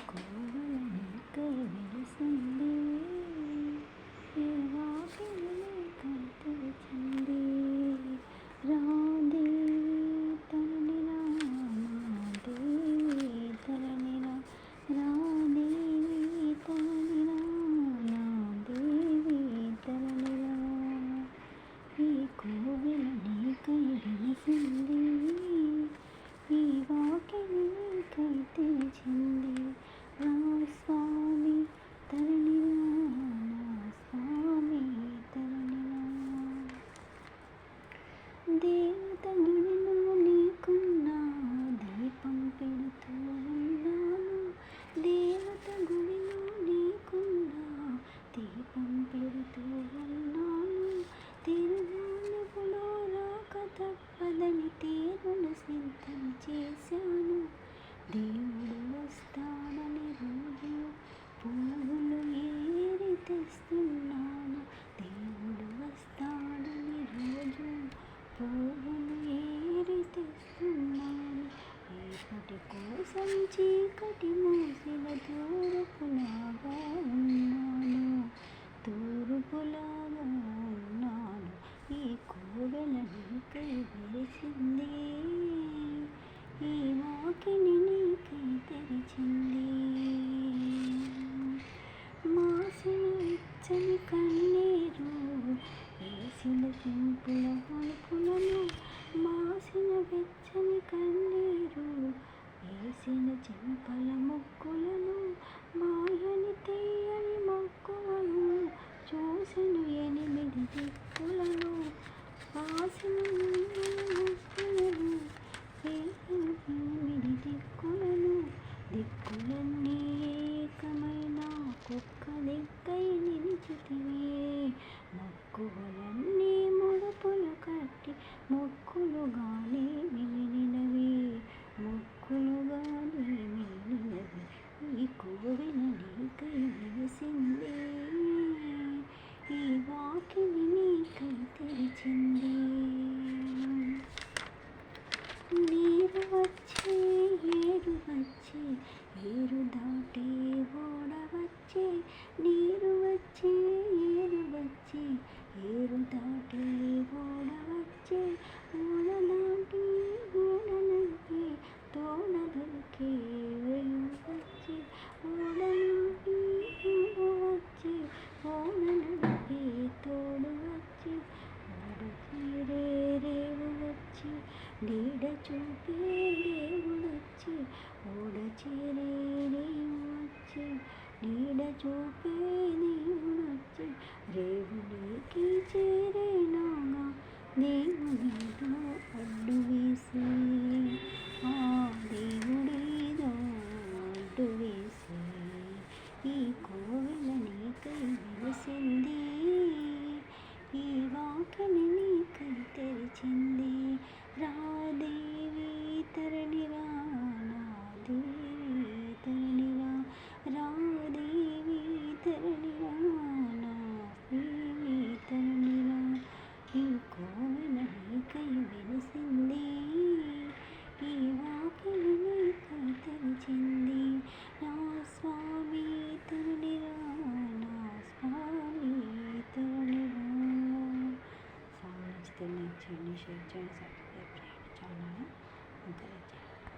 కోవెల నీకై వెలిసింది, ఈ వాకిలి నీకై తెరిచింది. రాధే తరణినా మాదేవి తరణినా, రాదేవి తరణినా నాదేవి తరణినా. ఈ కోవెల నీకై వెలిసింది, ఈ వాకిలి నీకై తెరిచింది. రా స్వామి తరణినా, నా స్వామి తరణినా. దేవత గుడిలో నీకున్నా దీపం పెడుతూ ఉన్నాను, దేవత గుడిలో నీకున్నా దీపం పెడుతూ ఉన్నాను. తిరుగాలుపులో రాక తప్పదని తీరును సిద్ధం చేశాను. దేవుడు వస్తాడని రోజు పువ్వులు ఏరి తెస్తున్నాను, దేవుడు వస్తాడని రోజు పువ్వులు ఏరి తెస్తున్నాను. రేపటి కోసం చీకటి మూసిన తూర్పులాగా ఉన్నాను, తూర్పులాగా ఉన్నాను. ఈ కోవెల నీకై వెలిసింది, ఈ వాకిలి నీకై తెరిచింది. మాసిన వెచ్చని కన్నీరు వేసిన పింపుల వణుకులను, మాసిన వెచ్చని కన్నీరు వేసిన చెంపల ముక్కులను, మాయని తీయని మక్కువను చూసెను 8 దిక్కులను. వాసిన ముక్కులను వేసిన 8 దిక్కులను, దిక్కులన్నీ ఏకమైన ఒక్క దిక్కై నిలిచితివి. మక్కువలన్నీ ముడుపులు కట్టి మొక్కులుగానే మిగిలినవి, మొక్కులుగానే మిగిలినవి. ఈ కోవెల నీకై వెలిసింది, ఈ వాకిలి నీకై తెరిచింది. నీరు వచ్చే ఏరు వచ్చే, ఏరు దాటే ఓడ వచ్చే, నీరు వచ్చే ఏరు వచ్చే, ఏరు దాటే ఓడ వచ్చే. ఓడ దాటి ఓడ నడిపే తోడ దొరికే వేళ వచ్చే, ఓడ నాటి ఓడ వచ్చే, ఓడ నడిపే తోడు వచ్చే. ఓడ చేరే రేవు వచ్చి, నీడ చూపే దేవుడొచ్చి, ఓడ చేరే రేవు వచ్చి, నీడ చూపే దేవుడొచ్చి. రేవులోకి చేరేనాగా దేవుడేదో అడ్డు వేసి,